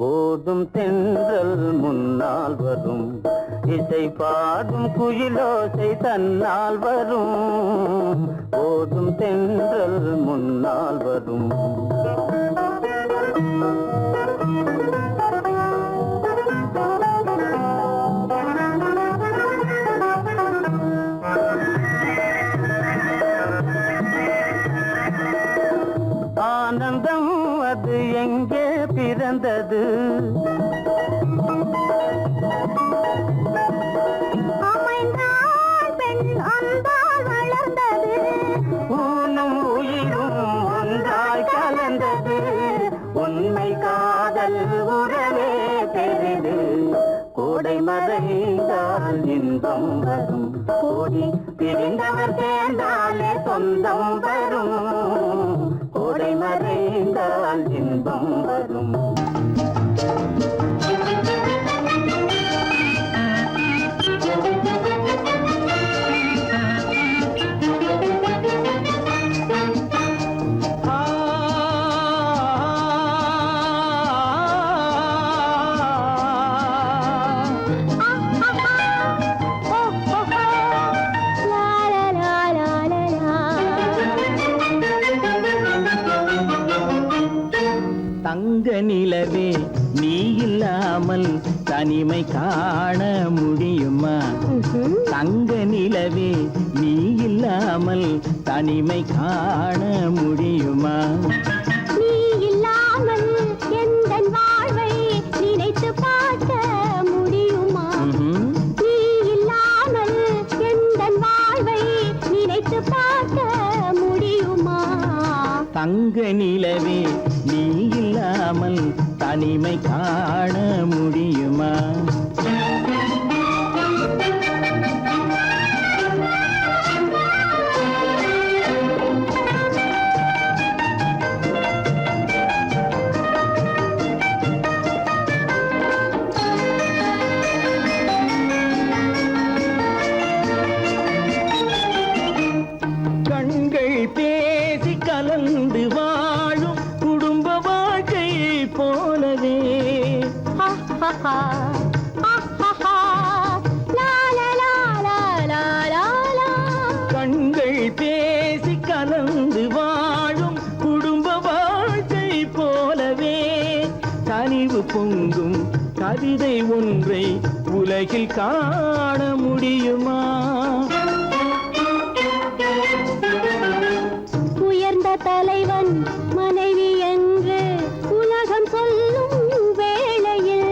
F: ஓடும் தென்றல் முன்னால் வரும் இசை பாடும் குயிலோசை தன்னால் வரும் ஓடும் தென்றல் முன்னால் வரும் ஆனந்தம் அது எங்கே பிறந்தது
C: அமைந்தால் பெண் அன்பால் வளர்ந்தது
F: ஊனும் உயிரும் ஒன்றாய் கலந்தது உண்மை காதல் உறவே பெரிது கோடை மறைந்தால் இன்பம் வரும் கோடி பிரிந்தவர் சேர்ந்தாலே சொந்தம் வரும் கோடை மறைந்தால் இன்பம் வரும் தங்க நிலவே நீ இல்லாமல் தனிமை காண முடியுமா தங்க நிலவே நீ இல்லாமல் தனிமை காண முடியுமா
C: நீ இல்லாமல் எந்தன் வாழ்வை நினைத்து பார்க்க முடியுமா நீ இல்லாமல் எந்தன் வாழ்வை நினைத்து பார்க்க முடியுமா
F: தங்க நிலவே நீ இல்லாமல் தனிமை காண முடியுமா கண்கள் பேசி கலந்து வாழும் குடும்ப வாழ்க்கை போலவே கண்கள் பேசி கலந்து வாழும் குடும்ப வாழ்க்கை போலவே கனிவு பொங்கும் கவிதை ஒன்றை உலகில் காண முடியுமா
C: உயர்ந்த தலைவன் மனைவி என்று உலகம் சொல்லும் வேளையில்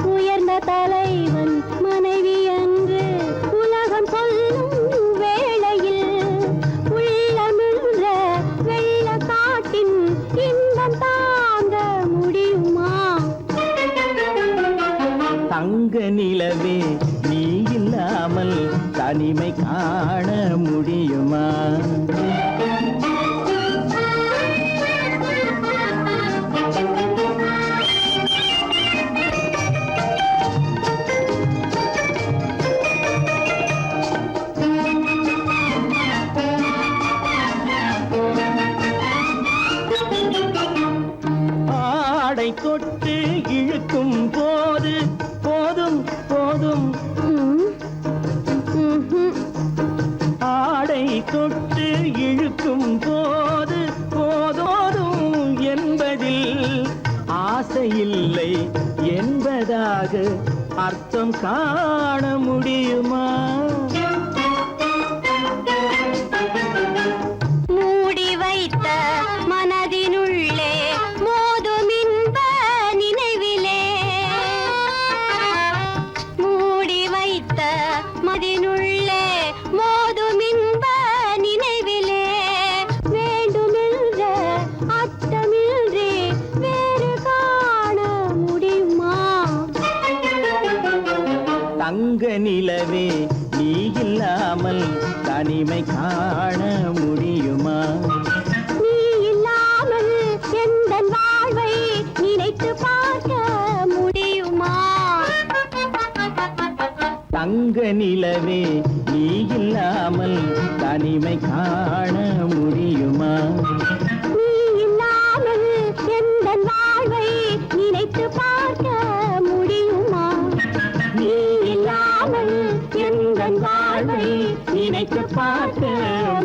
C: உயர்ந்த தலைவன் மனைவி என்று உலகம் சொல்லும் வேளையில் உள்ளமிழ்ற வெள்ள காட்டின் இன்பம் தாங்க முடியுமா
F: தங்க நிலவே நீ இல்லாமல் தனிமை காண முடியுமா? ஆடை தொட்டு இழுக்கும் போது போதும் போதும், ஆடை தொட்டு இழுக்கும் போது போதோதும் என்பதில் ஆசையில்லை என்பதாக அர்த்தம் காண முடியுமா?
C: மூடி வைத்த மனதினுள்ளே மோதும் இன்ப நினைவிலே, மூடி வைத்த மனதினுள்ளே மோதும் இன்ப நினைவிலே, வேண்டுமென்ற அர்த்தமின்றி வேறு காண முடியுமா?
F: தங்க நிலவே நீ இல்லாமல் தனிமை காண முடியுமா?
C: நீ இல்லாமல் எந்தன் வாழ்வை நினைத்து பார்க்க முடியுமா?
F: தங்க நிலவே நீ இல்லாமல் தனிமை காண முடியுமா?
C: நீ இல்லாமல் எந்தன் வாழ்வை நினைத்து பார்க்க முடியுமா?
F: நீ இல்லாமல் எந்தன் வாழ்வை நினைத்து பார்க்க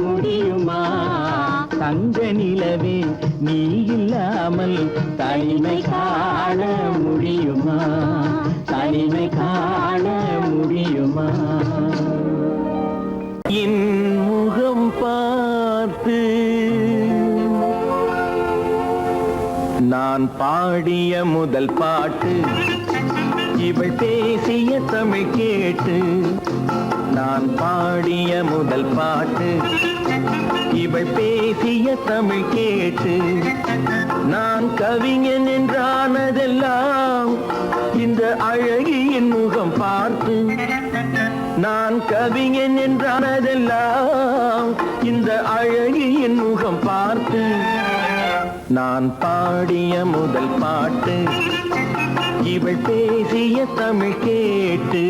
F: முடியுமா? தங்க நிலவே நீ இல்லாமல் தனிமை காண முடியுமா? தனிமை காண முடியுமா? என் முகம் பார்த்து நான் பாடிய முதல் பாட்டு, இவள் பேசிய தமிழ் கேட்டு. நான் பாடிய முதல் பாட்டு, இவள் பேசிய தமிழ் கேட்டு. நான் கவிஞன் என்றானதெல்லாம் இந்த அழகியின் முகம் பார்த்து. நான் கவிஞன் என்றானதெல்லாம் இந்த அழகியின் முகம் பார்த்து. நான் பாடிய முதல் பாட்டு, இவள் பேசிய தமிழ் கேட்டு.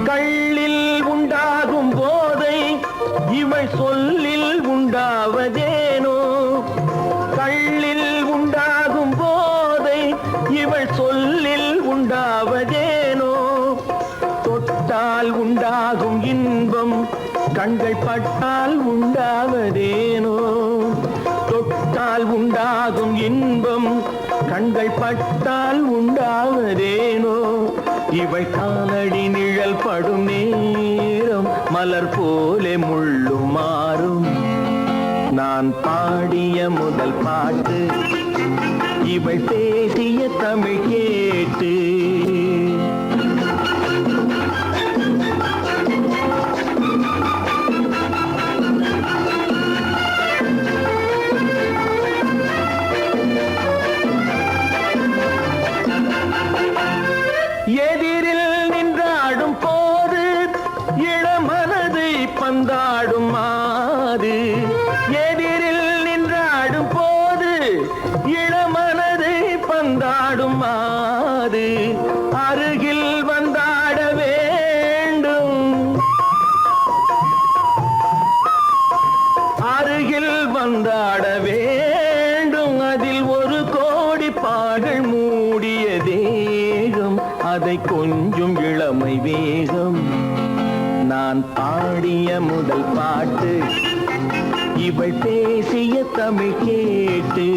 F: கள்ளில் உண்டாகும் போதை இவள் சொல்லில் உண்டாவதேனோ? கள்ளில் உண்டாகும் போதை இவள் சொல்லில் உண்டாவதேனோ? தொட்டால் உண்டாகும் இன்பம் கண்கள் பட்டால் உண்டாவதேனோ? தொட்டால் உண்டாகும் இன்பம் கண்கள் பட்டால் உண்டாவதேனோ? இவள் காலடி நிழல் படும் நேரம் மலர் போலே முள்ளும் மாறும். நான் பாடிய முதல் பாட்டு, இவள் பேசிய தமிழ் கேட்டு. எதிரில் நின்றாடும் போது இளமனதை பந்தாடும் மாது. எதிரில் நின்றாடும் போது இளமனதை பந்தாடும் மாது. அருகில் வந்தாட வேண்டும், அருகில் வந்தாட வேண்டும். அதில் ஒரு கோடி பாடல் மூடிய தேகம், அதை கொஞ்சம் இளமை வேகம். நான் பாடிய முதல் பாட்டு, இவள் பேசிய தமிழ் கேட்டு.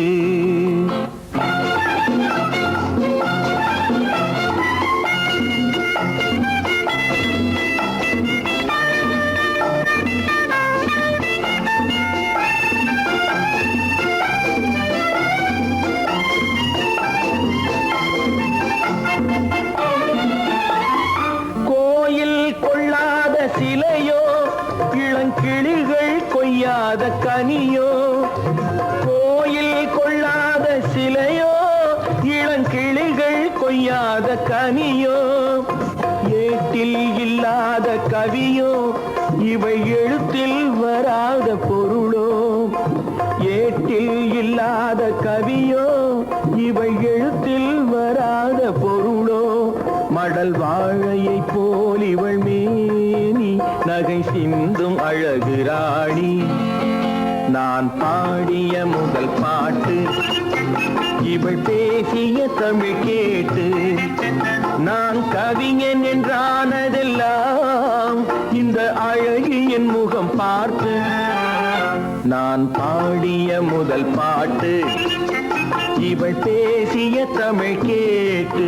F: கனியோ கோயில் கொள்ளாத சிலையோ இளங்கிளிகள் கொய்யாத கனியோ ஏட்டில் இல்லாத கவியோ இவை எழுத்தில் வராத பொருளோ ஏட்டில் இல்லாத கவியோ இவை எழுத்தில் வராத பொருளோ மடல் வாழையை போல் இவள் மேனி நகை சிந்தும் அழகு ராணி நான் பாடிய முதல் பாட்டு இவள் பேசிய தமிழ் கேட்டு நான் கவிஞன் என்றானதெல்லாம் இந்த அழகியின் முகம் பார்த்து நான் பாடிய முதல் பாட்டு இவள் பேசிய தமிழ் கேட்டு